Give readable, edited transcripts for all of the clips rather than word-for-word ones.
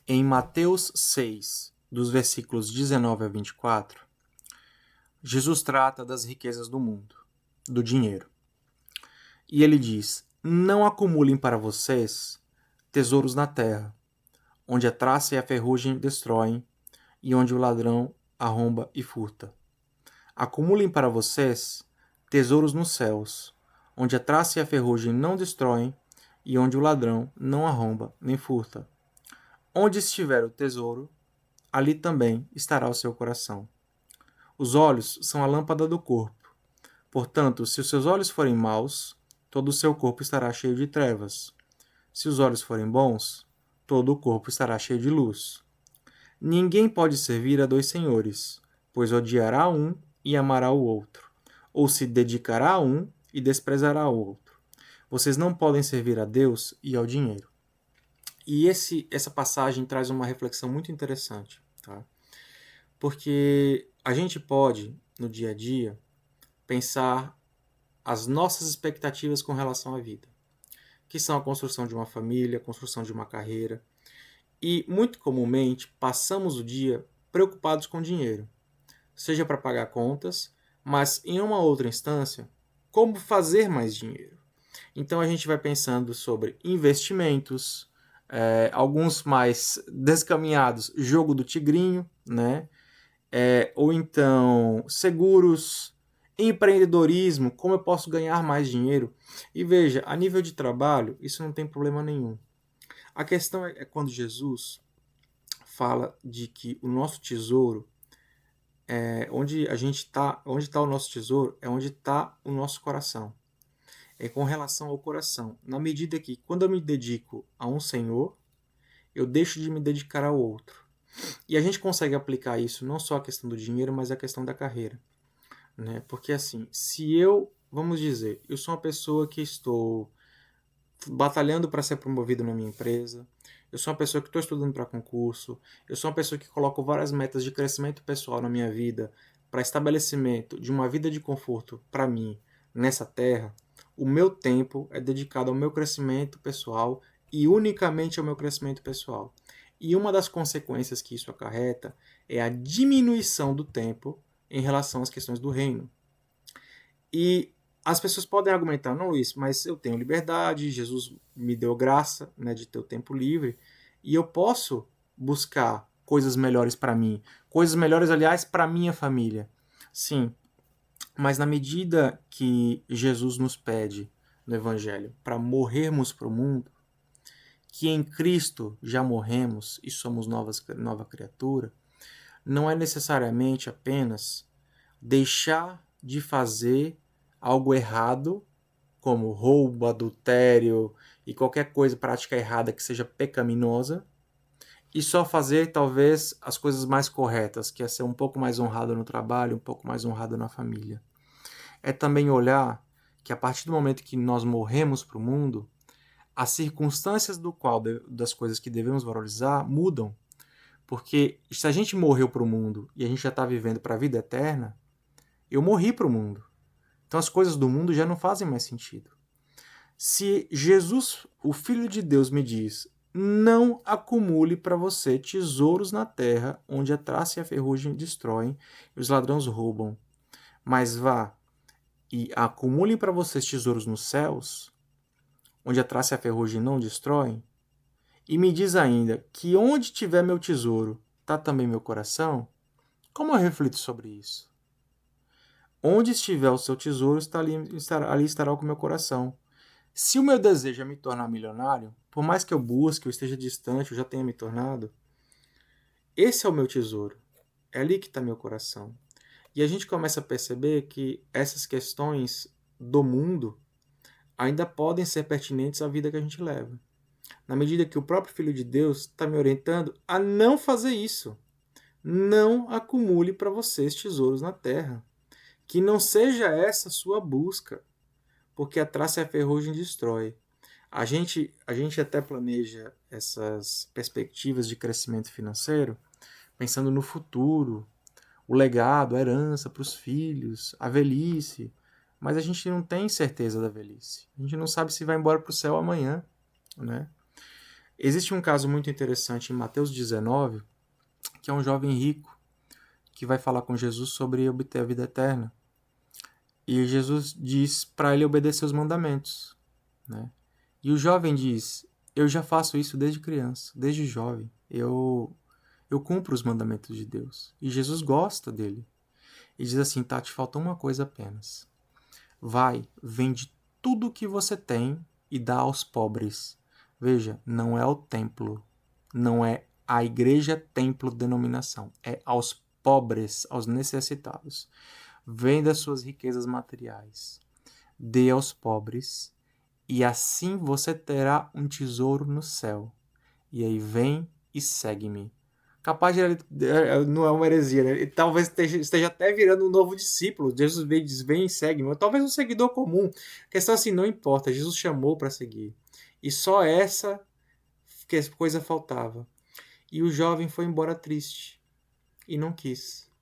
Em Mateus 6, dos versículos 19 a 24, Jesus trata das riquezas do mundo, do dinheiro. E ele diz: não acumulem para vocês tesouros na terra, onde a traça e a ferrugem destroem, e onde o ladrão arromba e furta. Acumulem para vocês tesouros nos céus, onde a traça e a ferrugem não destroem, e onde o ladrão não arromba nem furta. Onde estiver o tesouro, ali também estará o seu coração. Os olhos são a lâmpada do corpo. Portanto, se os seus olhos forem maus, todo o seu corpo estará cheio de trevas. Se os olhos forem bons, todo o corpo estará cheio de luz. Ninguém pode servir a dois senhores, pois odiará um e amará o outro, ou se dedicará a um e desprezará o outro. Vocês não podem servir a Deus e ao dinheiro. E essa passagem traz uma reflexão muito interessante, tá? Porque a gente pode, no dia a dia, pensar as nossas expectativas com relação à vida, que são a construção de uma família, a construção de uma carreira. E, muito comumente, passamos o dia preocupados com dinheiro, seja para pagar contas, mas, em uma outra instância, como fazer mais dinheiro. Então, a gente vai pensando sobre investimentos, alguns mais descaminhados, jogo do tigrinho, né? Ou então seguros, empreendedorismo, como eu posso ganhar mais dinheiro. E veja, a nível de trabalho, isso não tem problema nenhum. A questão é quando Jesus fala de que o nosso tesouro, onde a gente está, onde está o nosso tesouro, é onde está o nosso coração. É com relação ao coração. Na medida que, quando eu me dedico a um Senhor, eu deixo de me dedicar ao outro. E a gente consegue aplicar isso não só a questão do dinheiro, mas a questão da carreira. Né? Porque assim, se eu, vamos dizer, eu sou uma pessoa que estou batalhando para ser promovido na minha empresa, eu sou uma pessoa que estou estudando para concurso, eu sou uma pessoa que coloco várias metas de crescimento pessoal na minha vida, para estabelecimento de uma vida de conforto para mim nessa terra, o meu tempo é dedicado ao meu crescimento pessoal e unicamente ao meu crescimento pessoal. E uma das consequências que isso acarreta é a diminuição do tempo em relação às questões do reino. E as pessoas podem argumentar, não, Luiz, mas eu tenho liberdade, Jesus me deu graça, né, de ter o tempo livre, e eu posso buscar coisas melhores para mim, coisas melhores, aliás, para minha família. Sim, mas na medida que Jesus nos pede no Evangelho para morrermos para o mundo, que em Cristo já morremos e somos nova criatura, não é necessariamente apenas deixar de fazer algo errado, como roubo, adultério e qualquer coisa, prática errada que seja pecaminosa, e só fazer talvez as coisas mais corretas, que é ser um pouco mais honrado no trabalho, um pouco mais honrado na família. É também olhar que a partir do momento que nós morremos para o mundo, as circunstâncias das coisas que devemos valorizar mudam. Porque se a gente morreu para o mundo e a gente já está vivendo para a vida eterna, eu morri para o mundo. Então as coisas do mundo já não fazem mais sentido. Se Jesus, o Filho de Deus, me diz: não acumule para você tesouros na terra, onde a traça e a ferrugem destroem e os ladrões roubam, mas vá e acumule para vocês tesouros nos céus, onde a traça e a ferrugem não destroem, e me diz ainda que onde tiver meu tesouro, está também meu coração, como eu reflito sobre isso? Onde estiver o seu tesouro, ali estará o meu coração. Se o meu desejo é me tornar milionário, por mais que eu busque, eu esteja distante, eu já tenha me tornado, esse é o meu tesouro. É ali que está meu coração. E a gente começa a perceber que essas questões do mundo ainda podem ser pertinentes à vida que a gente leva. Na medida que o próprio Filho de Deus está me orientando a não fazer isso. Não acumule para vocês tesouros na terra. Que não seja essa a sua busca, porque a traça e a ferrugem destrói. A gente até planeja essas perspectivas de crescimento financeiro pensando no futuro, o legado, a herança para os filhos, a velhice, mas a gente não tem certeza da velhice. A gente não sabe se vai embora para o céu amanhã, né? Existe um caso muito interessante em Mateus 19, que é um jovem rico que vai falar com Jesus sobre obter a vida eterna. E Jesus diz para ele obedecer os mandamentos, né? E o jovem diz: eu já faço isso desde criança, desde jovem. Eu cumpro os mandamentos de Deus. E Jesus gosta dele. E diz assim: tá, te falta uma coisa apenas. Vai, vende tudo o que você tem e dá aos pobres. Veja, não é o templo, não é a igreja templo denominação, é aos pobres, aos necessitados. Venda suas riquezas materiais, dê aos pobres, e assim você terá um tesouro no céu. E aí vem e segue-me. Capaz de não é uma heresia, né? Ele talvez esteja até virando um novo discípulo. Jesus vem e diz: vem e segue-me. Ou talvez um seguidor comum. A questão assim, não importa. Jesus chamou para seguir. E só essa coisa faltava. E o jovem foi embora triste. E não quis.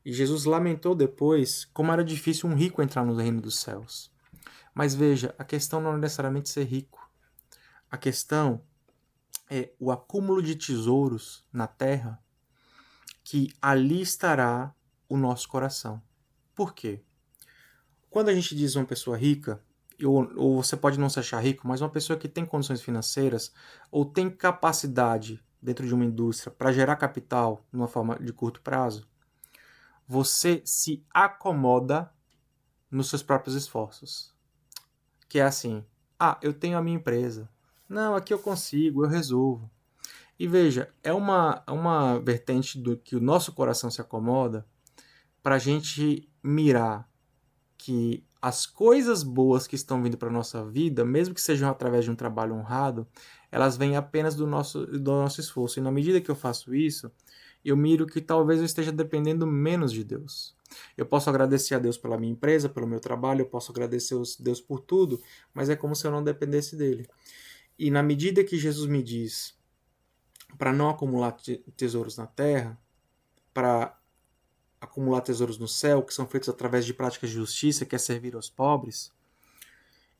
E Jesus lamentou depois como era difícil um rico entrar no reino dos céus. Mas veja, a questão não é necessariamente ser rico. A questão é o acúmulo de tesouros na terra, que ali estará o nosso coração. Por quê? Quando a gente diz uma pessoa rica, ou você pode não se achar rico, mas uma pessoa que tem condições financeiras ou tem capacidade dentro de uma indústria para gerar capital numa forma de curto prazo, você se acomoda nos seus próprios esforços. Que é assim: ah, eu tenho a minha empresa. Não, aqui eu consigo, eu resolvo. E veja, é uma vertente do que o nosso coração se acomoda para a gente mirar que as coisas boas que estão vindo para a nossa vida, mesmo que sejam através de um trabalho honrado, elas vêm apenas do nosso esforço. E na medida que eu faço isso, eu miro que talvez eu esteja dependendo menos de Deus. Eu posso agradecer a Deus pela minha empresa, pelo meu trabalho, eu posso agradecer a Deus por tudo, mas é como se eu não dependesse dele. E na medida que Jesus me diz para não acumular tesouros na terra, para acumular tesouros no céu, que são feitos através de práticas de justiça, que é servir aos pobres,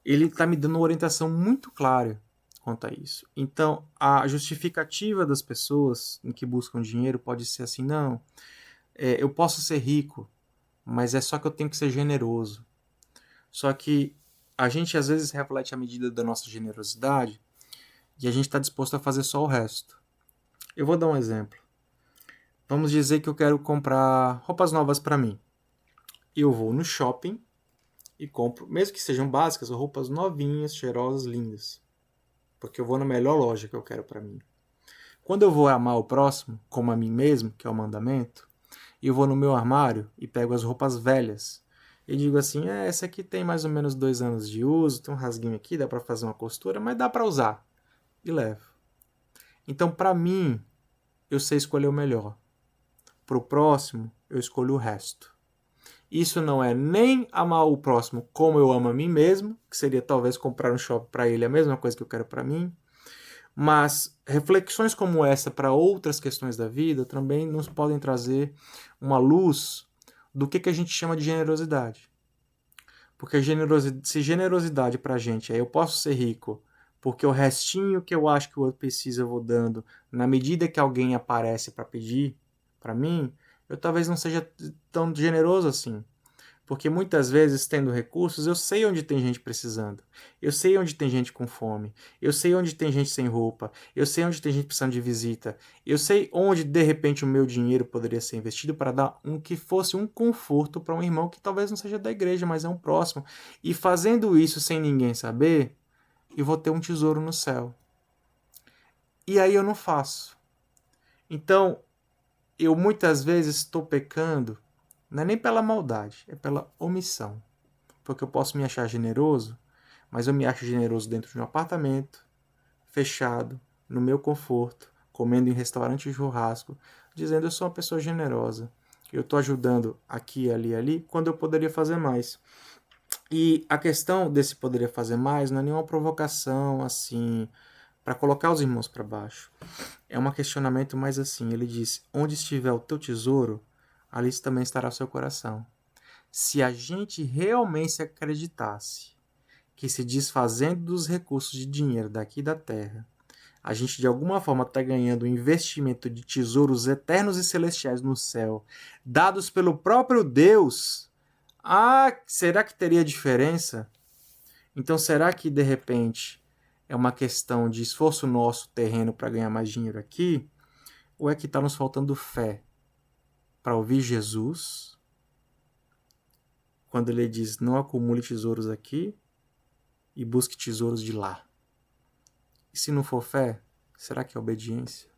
ele está me dando uma orientação muito clara quanto a isso. Então, a justificativa das pessoas em que buscam dinheiro pode ser assim: não, eu posso ser rico, mas é só que eu tenho que ser generoso. Só que a gente às vezes reflete a medida da nossa generosidade e a gente está disposto a fazer só o resto. Eu vou dar um exemplo. Vamos dizer que eu quero comprar roupas novas para mim. Eu vou no shopping e compro, mesmo que sejam básicas, roupas novinhas, cheirosas, lindas. Porque eu vou na melhor loja que eu quero para mim. Quando eu vou amar o próximo, como a mim mesmo, que é o mandamento, eu vou no meu armário e pego as roupas velhas. E digo assim: essa aqui tem mais ou menos 2 anos de uso, tem um rasguinho aqui, dá para fazer uma costura, mas dá para usar. E levo. Então, para mim, eu sei escolher o melhor. Para o próximo, eu escolho o resto. Isso não é nem amar o próximo como eu amo a mim mesmo, que seria talvez comprar um shopping para ele, a mesma coisa que eu quero para mim, mas reflexões como essa para outras questões da vida também nos podem trazer uma luz do que a gente chama de generosidade. Porque se generosidade para a gente é eu posso ser rico porque o restinho que eu acho que o outro precisa eu vou dando na medida que alguém aparece para pedir para mim, eu talvez não seja tão generoso assim. Porque muitas vezes, tendo recursos, eu sei onde tem gente precisando. Eu sei onde tem gente com fome. Eu sei onde tem gente sem roupa. Eu sei onde tem gente precisando de visita. Eu sei onde, de repente, o meu dinheiro poderia ser investido para dar que fosse um conforto para um irmão que talvez não seja da igreja, mas é um próximo. E fazendo isso sem ninguém saber, eu vou ter um tesouro no céu. E aí eu não faço. Então, eu muitas vezes estou pecando, não é nem pela maldade, é pela omissão. Porque eu posso me achar generoso, mas eu me acho generoso dentro de um apartamento, fechado, no meu conforto, comendo em restaurante de churrasco, dizendo: eu sou uma pessoa generosa. Eu estou ajudando aqui, ali, ali, quando eu poderia fazer mais. E a questão desse poderia fazer mais não é nenhuma provocação, assim, para colocar os irmãos para baixo. É um questionamento mais assim. Ele diz: onde estiver o teu tesouro, ali também estará o seu coração. Se a gente realmente acreditasse que se desfazendo dos recursos de dinheiro daqui da terra, a gente de alguma forma está ganhando um investimento de tesouros eternos e celestiais no céu, dados pelo próprio Deus, será que teria diferença? Então, será que de repente é uma questão de esforço nosso terreno para ganhar mais dinheiro aqui? Ou é que está nos faltando fé para ouvir Jesus quando ele diz: não acumule tesouros aqui e busque tesouros de lá? E se não for fé, será que é obediência?